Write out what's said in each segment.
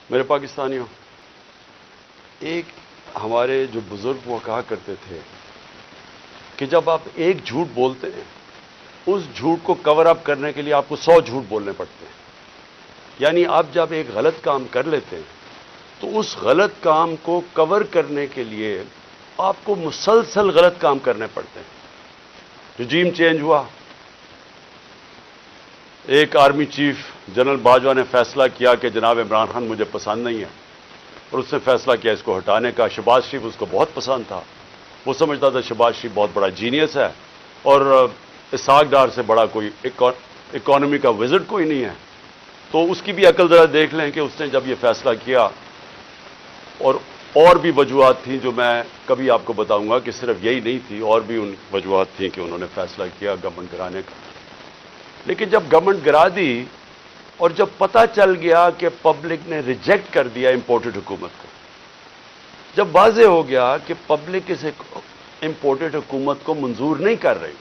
میرے پاکستانیوں، ایک ہمارے جو بزرگ وہ کہا کرتے تھے کہ جب آپ ایک جھوٹ بولتے ہیں اس جھوٹ کو کور اپ کرنے کے لیے آپ کو 100 جھوٹ بولنے پڑتے ہیں. یعنی آپ جب ایک غلط کام کر لیتے ہیں تو اس غلط کام کو کور کرنے کے لیے آپ کو مسلسل غلط کام کرنے پڑتے ہیں. رجیم چینج ہوا، ایک آرمی چیف جنرل باجوہ نے فیصلہ کیا کہ جناب عمران خان مجھے پسند نہیں ہے، اور اس نے فیصلہ کیا اس کو ہٹانے کا. شہباز شریف اس کو بہت پسند تھا، وہ سمجھتا تھا شہباز شریف بہت بڑا جینیس ہے اور اسحاق ڈار سے بڑا کوئی اکانومی کا وزٹ کوئی نہیں ہے. تو اس کی بھی عقل ذرا دیکھ لیں کہ اس نے جب یہ فیصلہ کیا، اور بھی وجوہات تھیں جو میں کبھی آپ کو بتاؤں گا کہ صرف یہی نہیں تھی، اور بھی ان وجوہات تھیں کہ انہوں نے فیصلہ کیا گورنمنٹ گرانے کا. لیکن جب گورنمنٹ گرا دی اور جب پتہ چل گیا کہ پبلک نے ریجیکٹ کر دیا امپورٹڈ حکومت کو، جب واضح ہو گیا کہ پبلک اس امپورٹڈ حکومت کو منظور نہیں کر رہی،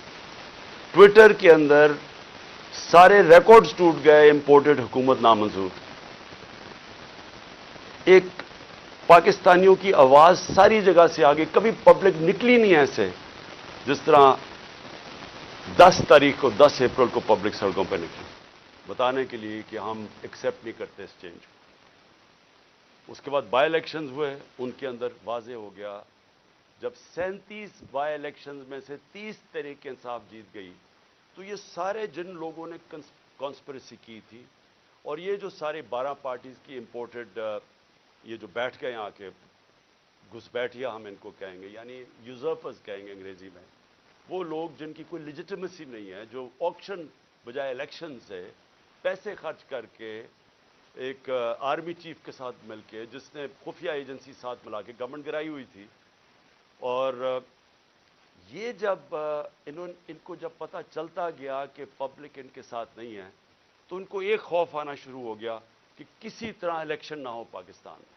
ٹویٹر کے اندر سارے ریکارڈز ٹوٹ گئے، امپورٹڈ حکومت نامنظور. ایک پاکستانیوں کی آواز ساری جگہ سے آگے، کبھی پبلک نکلی نہیں ایسے جس طرح 10 تاریخ کو، 10 اپریل کو پبلک سڑکوں پہ نکلی بتانے کے لیے کہ ہم ایکسیپٹ نہیں کرتے اس چینج کو. اس کے بعد بائی الیکشنز ہوئے، ان کے اندر واضح ہو گیا جب 37 بائی الیکشنز میں سے 30 تحریک انصاف جیت گئی تو یہ سارے جن لوگوں نے کانسپریسی کی تھی، اور یہ جو سارے 12 پارٹیز کی امپورٹڈ یہ جو بیٹھ گئے آ کے گھس بیٹھیا ہم ان کو کہیں گے، یعنی یوزرپرز کہیں گے انگریزی میں، وہ لوگ جن کی کوئی لیجیٹمیسی نہیں ہے، جو آکشن بجائے الیکشن سے پیسے خرچ کر کے ایک آرمی چیف کے ساتھ مل کے، جس نے خفیہ ایجنسی ساتھ ملا کے گورنمنٹ گرائی ہوئی تھی. اور یہ جب ان کو جب پتہ چلتا گیا کہ پبلک ان کے ساتھ نہیں ہے تو ان کو ایک خوف آنا شروع ہو گیا کہ کسی طرح الیکشن نہ ہو پاکستان میں.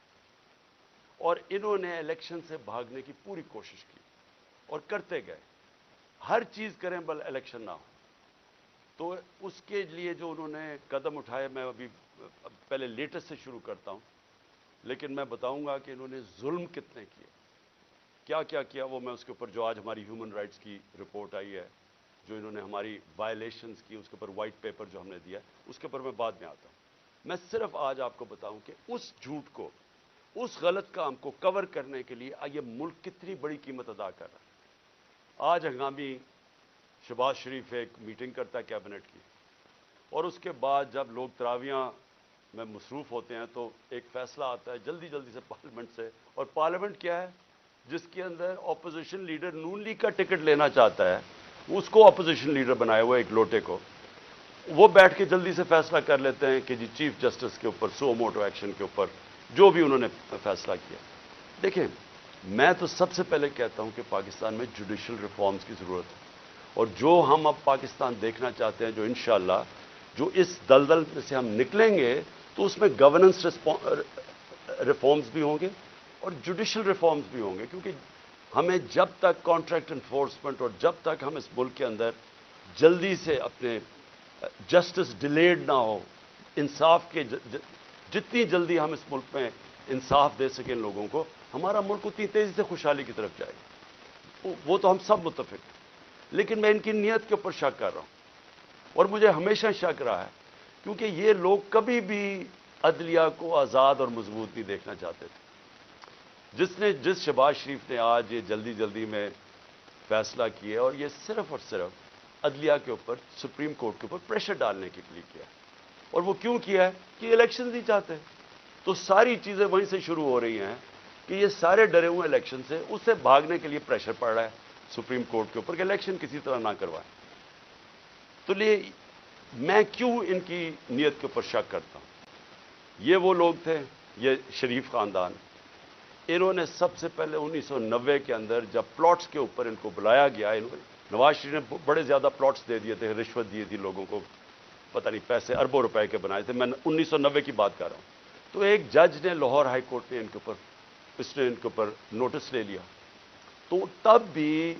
اور انہوں نے الیکشن سے بھاگنے کی پوری کوشش کی اور کرتے گئے، ہر چیز کریں بل الیکشن نہ ہو. تو اس کے لیے جو انہوں نے قدم اٹھائے، میں ابھی پہلے لیٹسٹ سے شروع کرتا ہوں، لیکن میں بتاؤں گا کہ انہوں نے ظلم کتنے کیے، کیا کیا وہ میں اس کے اوپر جو آج ہماری ہیومن رائٹس کی رپورٹ آئی ہے، جو انہوں نے ہماری وائلیشنز کی، اس کے اوپر وائٹ پیپر جو ہم نے دیا، اس کے اوپر میں بعد میں آتا ہوں. میں صرف آج آپ کو بتاؤں کہ اس جھوٹ کو، اس غلط کام کو کور کرنے کے لیے یہ ملک کتنی بڑی قیمت ادا کر رہا ہے. آج ہنگامی شہباز شریف ایک میٹنگ کرتا ہے کیبنٹ کی، اور اس کے بعد جب لوگ تراویحاں میں مصروف ہوتے ہیں تو ایک فیصلہ آتا ہے جلدی جلدی سے پارلیمنٹ سے. اور پارلیمنٹ کیا ہے؟ جس کے اندر اپوزیشن لیڈر نون لیگ کا ٹکٹ لینا چاہتا ہے، اس کو اپوزیشن لیڈر بنایا ہوا ایک لوٹے کو، وہ بیٹھ کے جلدی سے فیصلہ کر لیتے ہیں کہ جی چیف جسٹس کے اوپر سو موٹو ایکشن کے اوپر جو بھی انہوں نے فیصلہ کیا. دیکھیں، میں تو سب سے پہلے کہتا ہوں کہ پاکستان میں جوڈیشل ریفارمز کی ضرورت ہے، اور جو ہم اب پاکستان دیکھنا چاہتے ہیں، جو انشاءاللہ جو اس دلدل میں سے ہم نکلیں گے تو اس میں گورننس ریفارمز بھی ہوں گے اور جوڈیشل ریفارمز بھی ہوں گے. کیونکہ ہمیں جب تک کانٹریکٹ انفورسمنٹ اور جب تک ہم اس ملک کے اندر جلدی سے اپنے جسٹس ڈیلیڈ نہ ہو، انصاف کے جتنی جلدی ہم اس ملک میں انصاف دے سکیں لوگوں کو، ہمارا ملک اتنی تیزی سے خوشحالی کی طرف جائے گا. وہ تو ہم سب متفق ہیں. لیکن میں ان کی نیت کے اوپر شک کر رہا ہوں، اور مجھے ہمیشہ شک رہا ہے، کیونکہ یہ لوگ کبھی بھی عدلیہ کو آزاد اور مضبوط نہیں دیکھنا چاہتے تھے. جس شہباز شریف نے آج یہ جلدی جلدی میں فیصلہ کیا، اور یہ صرف اور صرف عدلیہ کے اوپر، سپریم کورٹ کے اوپر پریشر ڈالنے کے لیے کیا. اور وہ کیوں کیا ہے؟ کہ الیکشن نہیں چاہتے. تو ساری چیزیں وہیں سے شروع ہو رہی ہیں کہ یہ سارے ڈرے ہوئے الیکشن سے، اس سے بھاگنے کے لیے پریشر پڑ رہا ہے سپریم کورٹ کے اوپر کہ الیکشن کسی طرح نہ کروائیں. تو میں کیوں ان کی نیت کے اوپر شک کرتا ہوں؟ یہ وہ لوگ تھے، یہ شریف خاندان، انہوں نے سب سے پہلے 1990 کے اندر جب پلاٹس کے اوپر ان کو بلایا گیا، نواز شریف نے بڑے زیادہ پلاٹس دے دیے تھے، رشوت دی تھی لوگوں کو، پتہ نہیں پیسے اربوں روپے کے بنائے تھے. میں 1990 کی بات کر رہا ہوں. تو ایک جج نے لاہور ہائی کورٹ نے ان کے اوپر نوٹس لے لیا. تو تب بھی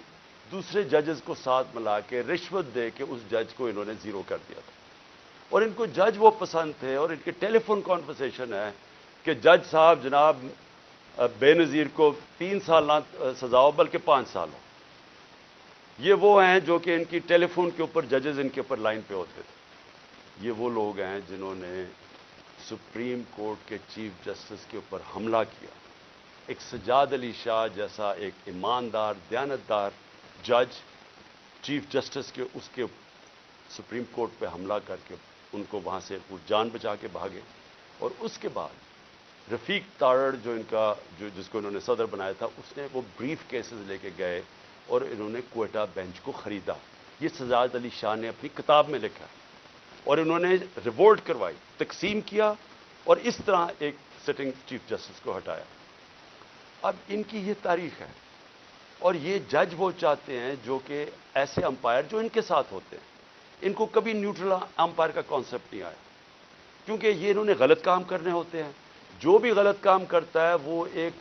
دوسرے ججز کو ساتھ ملا کے رشوت دے کے اس جج کو انہوں نے زیرو کر دیا تھا. اور ان کو جج وہ پسند تھے، اور ان کے ٹیلی فون کانورسیشن ہے کہ جج صاحب جناب بے نظیر کو 3 سال نہ سزا ہو بلکہ 5 سال ہو. یہ وہ ہیں جو کہ ان کی ٹیلی فون کے اوپر ججز ان کے اوپر لائن پہ ہوتے تھے. یہ وہ لوگ ہیں جنہوں نے سپریم کورٹ کے چیف جسٹس کے اوپر حملہ کیا. ایک سجاد علی شاہ جیسا ایک ایماندار دیانتدار جج چیف جسٹس کے اس کے سپریم کورٹ پہ حملہ کر کے ان کو وہاں سے جان بچا کے بھاگے. اور اس کے بعد رفیق تارڑ جو ان کا جس کو انہوں نے صدر بنایا تھا, اس نے وہ بریف کیسز لے کے گئے اور انہوں نے کوئٹہ بینچ کو خریدا. یہ سجاد علی شاہ نے اپنی کتاب میں لکھا اور انہوں نے ریوولٹ کروائی, تقسیم کیا اور اس طرح ایک سٹنگ چیف جسٹس کو ہٹایا. اب ان کی یہ تاریخ ہے اور یہ جج وہ چاہتے ہیں جو کہ ایسے امپائر جو ان کے ساتھ ہوتے ہیں. ان کو کبھی نیوٹرل امپائر کا کانسیپٹ نہیں آیا کیونکہ یہ انہوں نے غلط کام کرنے ہوتے ہیں. جو بھی غلط کام کرتا ہے وہ ایک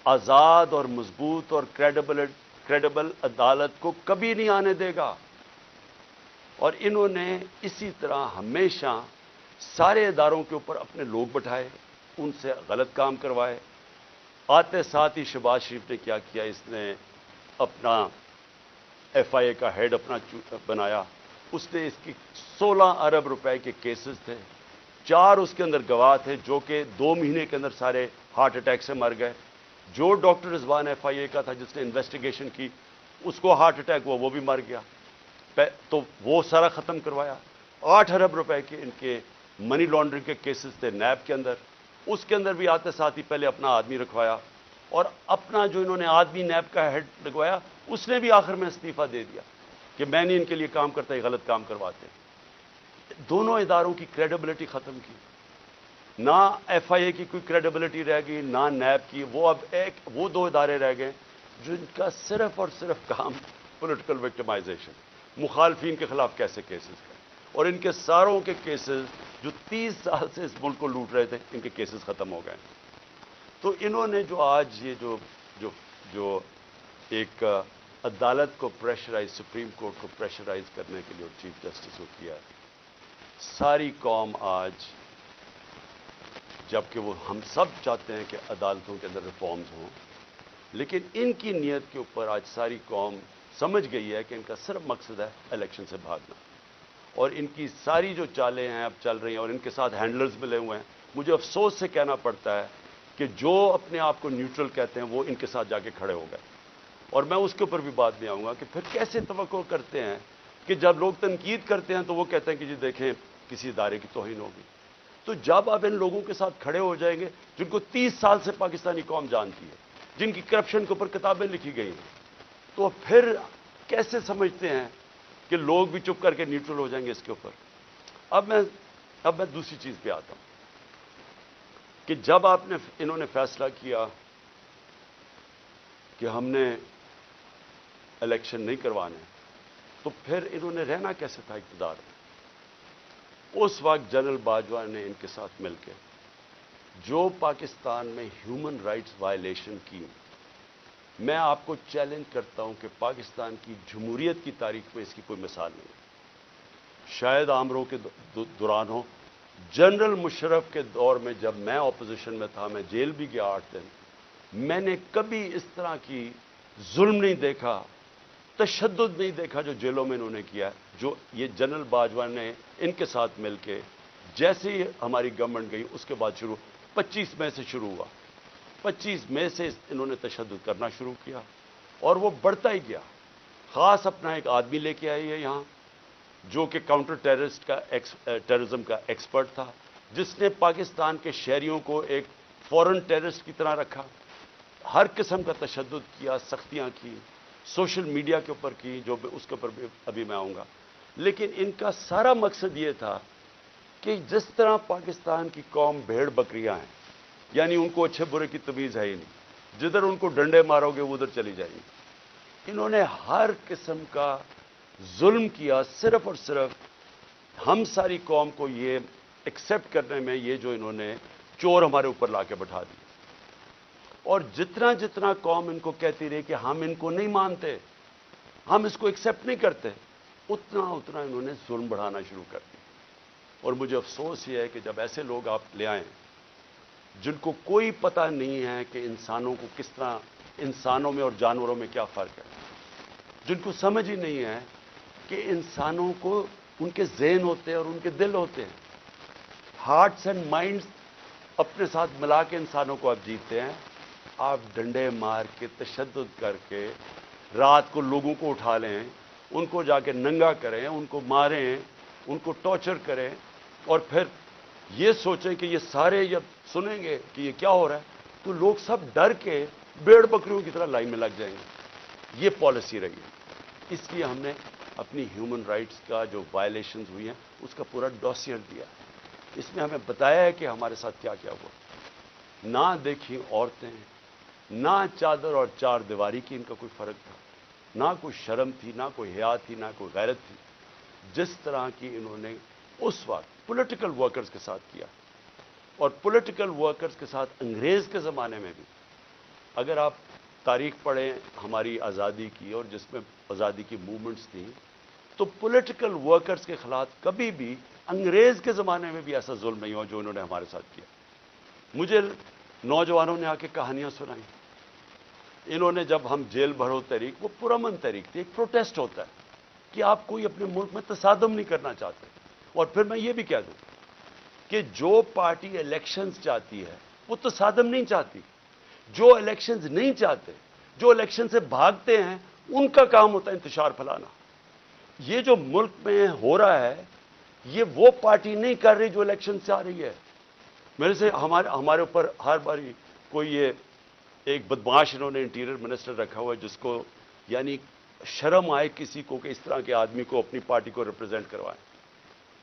آزاد اور مضبوط اور کریڈیبل عدالت کو کبھی نہیں آنے دے گا. اور انہوں نے اسی طرح ہمیشہ سارے اداروں کے اوپر اپنے لوگ بٹھائے, ان سے غلط کام کروائے. آتے ساتھ ہی شہباز شریف نے کیا کیا, اس نے اپنا ایف آئی اے کا ہیڈ اپنا بنایا. اس نے اس کی 16 ارب روپے کے کیسز تھے, 4 اس کے اندر گواہ تھے جو کہ 2 مہینے کے اندر سارے ہارٹ اٹیک سے مر گئے. جو ڈاکٹر رضوان ایف آئی اے کا تھا جس نے انویسٹیگیشن کی, اس کو ہارٹ اٹیک ہوا, وہ بھی مر گیا. تو وہ سارا ختم کروایا. 8 ارب روپے کے ان کے منی لانڈرنگ کے کیسز تھے نیب کے اندر, اس کے اندر بھی آتے ساتھ ہی پہلے اپنا آدمی رکھوایا اور اپنا جو انہوں نے آدمی نیب کا ہیڈ لگوایا اس نے بھی آخر میں استعفیٰ دے دیا کہ میں نہیں ان کے لیے کام کرتا, یہ غلط کام کرواتے. دونوں اداروں کی کریڈیبلٹی ختم کی. نہ ایف آئی اے کی کوئی کریڈیبلٹی رہ گئی نہ نیب کی. وہ اب وہ 2 ادارے رہ گئے جن کا صرف اور صرف کام پولیٹیکل وکٹمائزیشن, مخالفین کے خلاف کیسے کیسز کریں. اور ان کے ساروں کے کیسز جو 30 سال سے اس ملک کو لوٹ رہے تھے, ان کے کیسز ختم ہو گئے. تو انہوں نے جو آج یہ جو ایک عدالت کو پریشرائز, سپریم کورٹ کو پریشرائز کرنے کے لیے اور چیف جسٹس کو کیا, ساری قوم آج, جبکہ وہ ہم سب چاہتے ہیں کہ عدالتوں کے اندر ریفارمز ہوں, لیکن ان کی نیت کے اوپر آج ساری قوم سمجھ گئی ہے کہ ان کا صرف مقصد ہے الیکشن سے بھاگنا. اور ان کی ساری جو چالیں ہیں اب چل رہی ہیں اور ان کے ساتھ ہینڈلرز ملے ہوئے ہیں. مجھے افسوس سے کہنا پڑتا ہے کہ جو اپنے آپ کو نیوٹرل کہتے ہیں وہ ان کے ساتھ جا کے کھڑے ہو گئے. اور میں اس کے اوپر بھی بات میں آؤں گا کہ پھر کیسے توقع کرتے ہیں کہ جب لوگ تنقید کرتے ہیں تو وہ کہتے ہیں کہ جی دیکھیں کسی ادارے کی توہین ہوگی. تو جب آپ ان لوگوں کے ساتھ کھڑے ہو جائیں گے جن کو 30 سال سے پاکستانی قوم جانتی ہے, جن کی کرپشن کے اوپر کتابیں لکھی گئی ہیں, تو پھر کیسے سمجھتے ہیں کہ لوگ بھی چپ کر کے نیوٹرل ہو جائیں گے اس کے اوپر. اب میں دوسری چیز پہ آتا ہوں کہ جب انہوں نے فیصلہ کیا کہ ہم نے الیکشن نہیں کروانے, تو پھر انہوں نے رہنا کیسے تھا اقتدار میں. اس وقت جنرل باجوہ نے ان کے ساتھ مل کے جو پاکستان میں ہیومن رائٹس وائلیشن کی, میں آپ کو چیلنج کرتا ہوں کہ پاکستان کی جمہوریت کی تاریخ میں اس کی کوئی مثال نہیں. شاید آمروں کے دوران ہو, جنرل مشرف کے دور میں جب میں اپوزیشن میں تھا, میں جیل بھی گیا 8 دن, میں نے کبھی اس طرح کی ظلم نہیں دیکھا, تشدد نہیں دیکھا جو جیلوں میں انہوں نے کیا. جو یہ جنرل باجوہ نے ان کے ساتھ مل کے, جیسے ہی ہماری گورنمنٹ گئی اس کے بعد 25 مئی سے شروع ہوا, 25 مئی سے انہوں نے تشدد کرنا شروع کیا اور وہ بڑھتا ہی گیا. خاص اپنا ایک آدمی لے کے آئی ہے یہاں جو کہ کاؤنٹر ٹیررزم کا ایکسپرٹ تھا, جس نے پاکستان کے شہریوں کو ایک فورن ٹیررسٹ کی طرح رکھا, ہر قسم کا تشدد کیا, سختیاں کی, سوشل میڈیا کے اوپر کی, جو اس کے اوپر بھی ابھی میں آؤں گا. لیکن ان کا سارا مقصد یہ تھا کہ جس طرح پاکستان کی قوم بھیڑ بکریاں ہیں, یعنی ان کو اچھے برے کی تمیز ہے ہی نہیں, جدھر ان کو ڈنڈے مارو گے وہ ادھر چلی جائیں گی. انہوں نے ہر قسم کا ظلم کیا, صرف اور صرف ہم ساری قوم کو یہ ایکسیپٹ کرنے میں, یہ جو انہوں نے چور ہمارے اوپر لا کے بٹھا دی. اور جتنا جتنا قوم ان کو کہتی رہی کہ ہم ان کو نہیں مانتے, ہم اس کو ایکسیپٹ نہیں کرتے, اتنا اتنا انہوں نے ظلم بڑھانا شروع کر دیا. اور مجھے افسوس یہ ہے کہ جب ایسے لوگ آپ لے آئیں جن کو کوئی پتہ نہیں ہے کہ انسانوں کو کس طرح، انسانوں میں اور جانوروں میں کیا فرق ہے، جن کو سمجھ ہی نہیں ہے کہ انسانوں کو ان کے ذہن ہوتے ہیں اور ان کے دل ہوتے ہیں، ہارٹس اینڈ مائنڈز اپنے ساتھ ملا کے انسانوں کو آپ جیتے ہیں۔ آپ ڈنڈے مار کے، تشدد کر کے، رات کو لوگوں کو اٹھا لیں، ان کو جا کے ننگا کریں، ان کو ماریں، ان کو ٹارچر کریں، اور پھر یہ سوچیں کہ یہ سارے جب سنیں گے کہ یہ کیا ہو رہا ہے تو لوگ سب ڈر کے بھیڑ بکریوں کی طرح لائن میں لگ جائیں گے۔ یہ پالیسی رہی ہے۔ اس لیے ہم نے اپنی ہیومن رائٹس کا جو وائلیشنز ہوئی ہیں اس کا پورا ڈوسیئر دیا۔ اس میں ہمیں بتایا ہے کہ ہمارے ساتھ کیا کیا ہوا۔ نہ دیکھی عورتیں، نہ چادر اور چار دیواری کی ان کا کوئی فرق تھا، نہ کوئی شرم تھی، نہ کوئی حیا تھی، نہ کوئی غیرت تھی۔ جس طرح کی انہوں نے اس وقت پولیٹیکل ورکرز کے ساتھ کیا، اور پولیٹیکل ورکرز کے ساتھ انگریز کے زمانے میں بھی، اگر آپ تاریخ پڑھیں ہماری آزادی کی اور جس میں آزادی کی موومنٹس تھیں، تو پولیٹیکل ورکرز کے خلاف کبھی بھی انگریز کے زمانے میں بھی ایسا ظلم نہیں ہوا جو انہوں نے ہمارے ساتھ کیا۔ مجھے نوجوانوں نے آ کے کہانیاں سنائیں۔ انہوں نے جب ہم جیل بھرو تحریک، وہ پرامن تحریک تھی، ایک پروٹیسٹ ہوتا ہے کہ آپ کوئی اپنے ملک میں تصادم نہیں کرنا چاہتے۔ اور پھر میں یہ بھی کہہ دوں کہ جو پارٹی الیکشنز چاہتی ہے وہ تصادم نہیں چاہتی۔ جو الیکشنز نہیں چاہتے، جو الیکشن سے بھاگتے ہیں، ان کا کام ہوتا ہے انتشار پھیلانا۔ یہ جو ملک میں ہو رہا ہے یہ وہ پارٹی نہیں کر رہی جو الیکشن سے آ رہی ہے۔ میرے سے ہمارے اوپر ہر باری کوئی یہ ایک بدمعاش انہوں نے انٹیریئر منسٹر رکھا ہوا ہے جس کو یعنی شرم آئے کسی کو کہ اس طرح کے آدمی کو اپنی پارٹی کو ریپرزینٹ کروائیں۔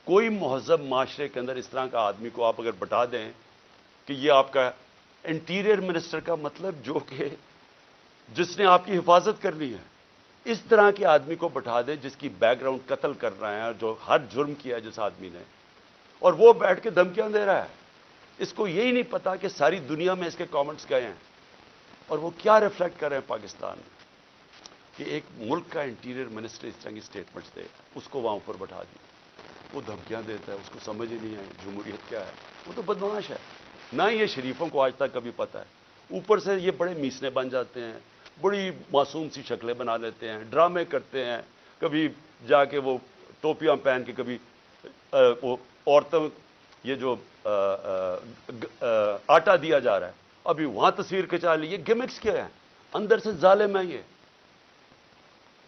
کوئی مہذب معاشرے کے اندر اس طرح کا آدمی کو آپ اگر بتا دیں کہ یہ آپ کا انٹیریئر منسٹر کا مطلب جو کہ جس نے آپ کی حفاظت کرنی ہے، اس طرح کے آدمی کو بٹھا دے جس کی بیک گراؤنڈ قتل کر رہا ہے، جو ہر جرم کیا ہے جس آدمی نے، اور وہ بیٹھ کے دھمکیاں دے رہا ہے۔ اس کو یہی نہیں پتا کہ ساری دنیا میں اس کے کامنٹس گئے ہیں اور وہ کیا ریفلیکٹ کر رہے ہیں پاکستان میں، کہ ایک ملک کا انٹیریئر منسٹر اس طرح کی اسٹیٹمنٹس دے، اس کو وہاں اوپر بٹھا دی، وہ دھمکیاں دیتا ہے، اس کو سمجھ ہی نہیں ہے جمہوریت کیا ہے، وہ تو بدمعاش ہے۔ نہ یہ شریفوں کو آج تک کبھی پتہ ہے، اوپر سے یہ بڑے میسنے بن جاتے ہیں، بڑی معصوم سی شکلیں بنا لیتے ہیں، ڈرامے کرتے ہیں، کبھی جا کے وہ ٹوپیاں پہن کے، کبھی وہ عورتوں یہ جو آٹا دیا جا رہا ہے ابھی وہاں تصویر کھچا لی۔ یہ گمکس کیا ہے؟ اندر سے ظالم ہے یہ۔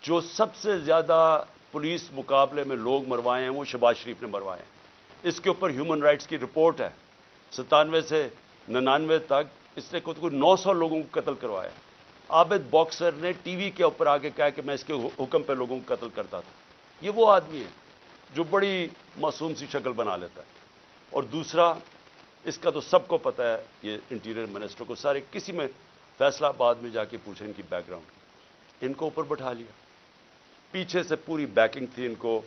جو سب سے زیادہ پولیس مقابلے میں لوگ مروائے ہیں وہ شہباز شریف نے مروائے ہیں۔ اس کے اوپر ہیومن رائٹس کی رپورٹ ہے، 97 سے 99 تک اس نے کوئی 900 لوگوں کو قتل کروایا۔ عابد باکسر نے ٹی وی کے اوپر آگے کہا کہ میں اس کے حکم پہ لوگوں کو قتل کرتا تھا۔ یہ وہ آدمی ہے جو بڑی معصوم سی شکل بنا لیتا ہے۔ اور دوسرا، اس کا تو سب کو پتہ ہے، یہ انٹیریئر منسٹر کو سارے، کسی میں فیصلہ آباد میں جا کے پوچھیں ان کی بیک گراؤنڈ، ان کو اوپر بٹھا لیا۔ پیچھے سے پوری بیکنگ تھی ان کو،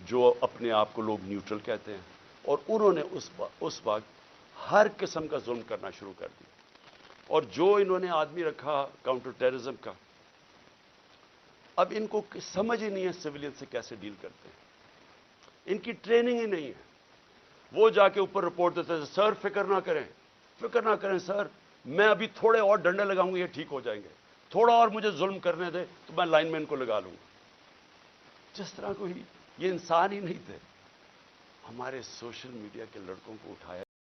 جو اپنے آپ کو لوگ نیوٹرل کہتے ہیں، اور انہوں نے اس وقت ہر قسم کا ظلم کرنا شروع کر دیا۔ اور جو انہوں نے آدمی رکھا کاؤنٹر ٹیررزم کا، اب ان کو سمجھ ہی نہیں ہے سویلین سے کیسے ڈیل کرتے ہیں، ان کی ٹریننگ ہی نہیں ہے۔ وہ جا کے اوپر رپورٹ دیتے تھے، سر فکر نہ کریں سر، میں ابھی تھوڑے اور ڈنڈے لگاؤں گا یہ ٹھیک ہو جائیں گے، تھوڑا اور مجھے ظلم کرنے دے تو میں لائن مین کو لگا لوں گا۔ جس طرح کوئی یہ انسان ہی نہیں تھے۔ ہمارے سوشل میڈیا کے لڑکوں کو اٹھایا